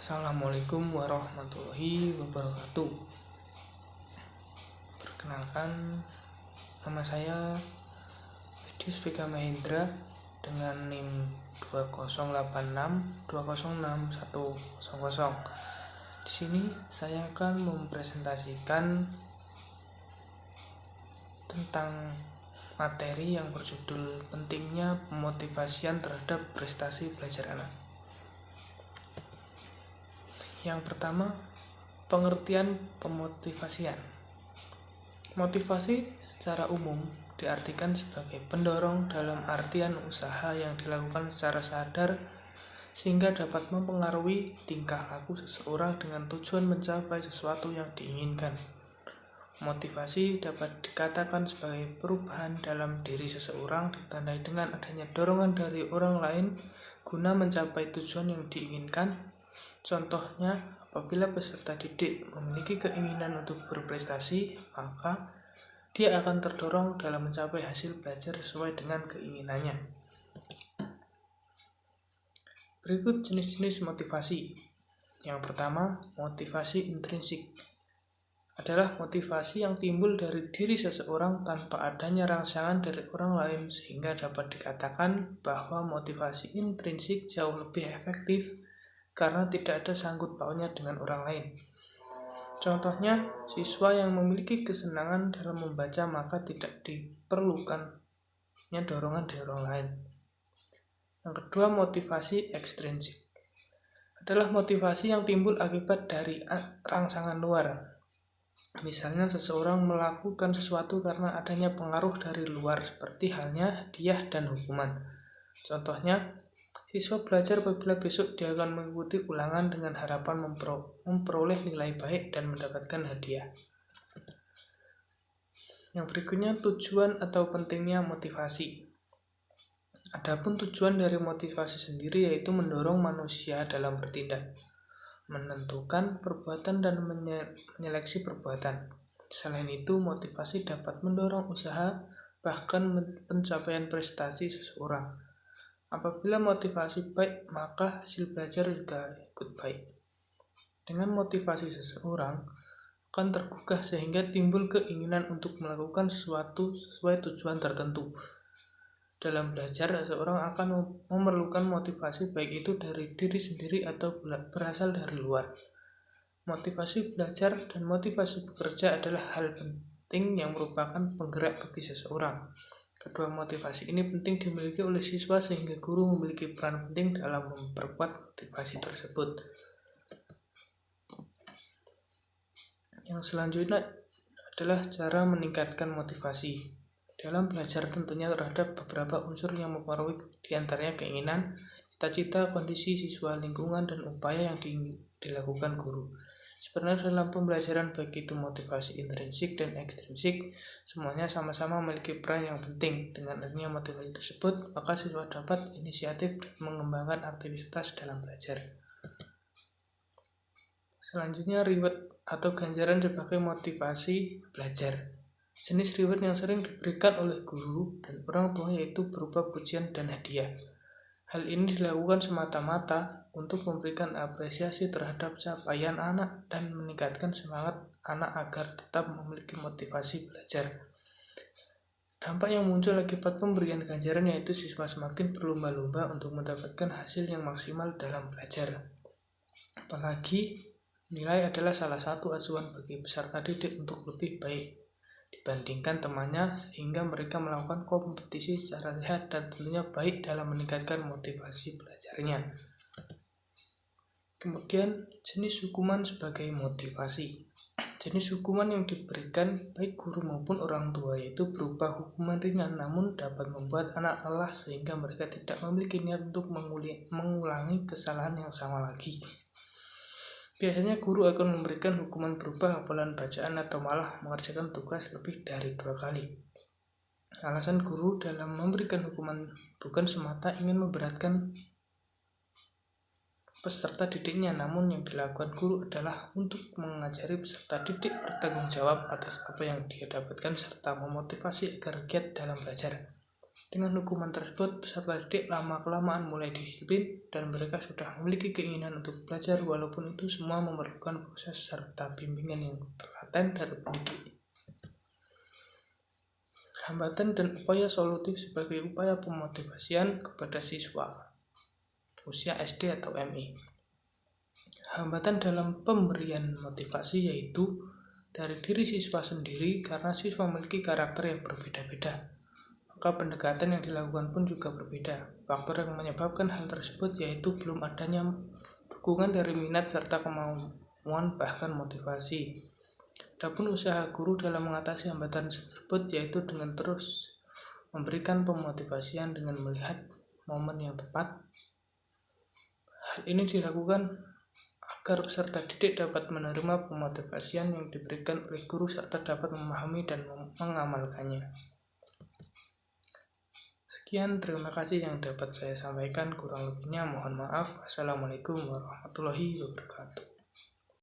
Assalamualaikum warahmatullahi wabarakatuh. Perkenalkan, nama saya Fedius Vega Mahendra dengan NIM 2086206100. Di sini saya akan mempresentasikan tentang materi yang berjudul pentingnya pemotivasian terhadap prestasi belajar anak. Yang pertama, pengertian pemotivasian. Motivasi secara umum diartikan sebagai pendorong dalam artian usaha yang dilakukan secara sadar sehingga dapat mempengaruhi tingkah laku seseorang dengan tujuan mencapai sesuatu yang diinginkan. Motivasi dapat dikatakan sebagai perubahan dalam diri seseorang ditandai dengan adanya dorongan dari orang lain guna mencapai tujuan yang diinginkan. Contohnya, apabila peserta didik memiliki keinginan untuk berprestasi, maka dia akan terdorong dalam mencapai hasil belajar sesuai dengan keinginannya. Berikut jenis-jenis motivasi. Yang pertama, motivasi intrinsik adalah motivasi yang timbul dari diri seseorang tanpa adanya rangsangan dari orang lain, sehingga dapat dikatakan bahwa motivasi intrinsik jauh lebih efektif karena tidak ada sangkut pautnya dengan orang lain. Contohnya, siswa yang memiliki kesenangan dalam membaca maka tidak diperlukannya dorongan dari orang lain. Yang kedua, motivasi ekstrinsik adalah motivasi yang timbul akibat dari rangsangan luar. Misalnya, seseorang melakukan sesuatu karena adanya pengaruh dari luar, seperti halnya hadiah dan hukuman. Contohnya, siswa belajar apabila besok dia akan mengikuti ulangan dengan harapan memperoleh nilai baik dan mendapatkan hadiah. Yang berikutnya, tujuan atau pentingnya motivasi. Adapun tujuan dari motivasi sendiri yaitu mendorong manusia dalam bertindak, menentukan perbuatan dan menyeleksi perbuatan. Selain itu, motivasi dapat mendorong usaha bahkan pencapaian prestasi seseorang. Apabila motivasi baik, maka hasil belajar juga ikut baik. Dengan motivasi seseorang akan tergugah sehingga timbul keinginan untuk melakukan sesuatu sesuai tujuan tertentu. Dalam belajar, seseorang akan memerlukan motivasi baik itu dari diri sendiri atau berasal dari luar. Motivasi belajar dan motivasi bekerja adalah hal penting yang merupakan penggerak bagi seseorang. Kedua motivasi ini penting dimiliki oleh siswa sehingga guru memiliki peran penting dalam memperkuat motivasi tersebut. Yang selanjutnya adalah cara meningkatkan motivasi. Dalam belajar tentunya terhadap beberapa unsur yang mempengaruhi, diantaranya keinginan, cita-cita, kondisi siswa, lingkungan, dan upaya yang dilakukan guru. Sebenarnya dalam pembelajaran baik itu motivasi intrinsik dan ekstrinsik, semuanya sama-sama memiliki peran yang penting. Dengan adanya motivasi tersebut, maka siswa dapat inisiatif dan mengembangkan aktivitas dalam belajar. Selanjutnya, reward atau ganjaran sebagai motivasi belajar. Jenis reward yang sering diberikan oleh guru dan orang tua yaitu berupa pujian dan hadiah. Hal ini dilakukan semata-mata untuk memberikan apresiasi terhadap capaian anak dan meningkatkan semangat anak agar tetap memiliki motivasi belajar. Dampak yang muncul akibat pemberian ganjaran yaitu siswa semakin berlomba-lomba untuk mendapatkan hasil yang maksimal dalam belajar. Apalagi nilai adalah salah satu acuan bagi peserta didik untuk lebih baik dibandingkan temannya, sehingga mereka melakukan kompetisi secara sehat dan tentunya baik dalam meningkatkan motivasi belajarnya. Kemudian, jenis hukuman sebagai motivasi. Jenis hukuman yang diberikan baik guru maupun orang tua yaitu berupa hukuman ringan namun dapat membuat anak lelah sehingga mereka tidak memiliki niat untuk mengulangi kesalahan yang sama lagi. Biasanya guru akan memberikan hukuman berupa hafalan bacaan atau malah mengerjakan tugas lebih dari 2 kali. Alasan guru dalam memberikan hukuman bukan semata ingin memberatkan peserta didiknya, namun yang dilakukan guru adalah untuk mengajari peserta didik bertanggung jawab atas apa yang dia dapatkan serta memotivasi agar giat dalam belajar. Dengan hukuman tersebut, peserta didik lama-kelamaan mulai disiplin dan mereka sudah memiliki keinginan untuk belajar walaupun itu semua memerlukan proses serta bimbingan yang telaten dari pendidik. Hambatan dan upaya solutif sebagai upaya pemotivasian kepada siswa usia SD atau MI. Hambatan dalam pemberian motivasi yaitu dari diri siswa sendiri karena siswa memiliki karakter yang berbeda-beda. Maka pendekatan yang dilakukan pun juga berbeda. Faktor yang menyebabkan hal tersebut yaitu belum adanya dukungan dari minat serta kemauan bahkan motivasi. Adapun usaha guru dalam mengatasi hambatan tersebut yaitu dengan terus memberikan pemotivasian dengan melihat momen yang tepat. Hal ini dilakukan agar peserta didik dapat menerima pemotivasian yang diberikan oleh guru serta dapat memahami dan mengamalkannya. Sekian, terima kasih yang dapat saya sampaikan. Kurang lebihnya mohon maaf. Wassalamualaikum warahmatullahi wabarakatuh.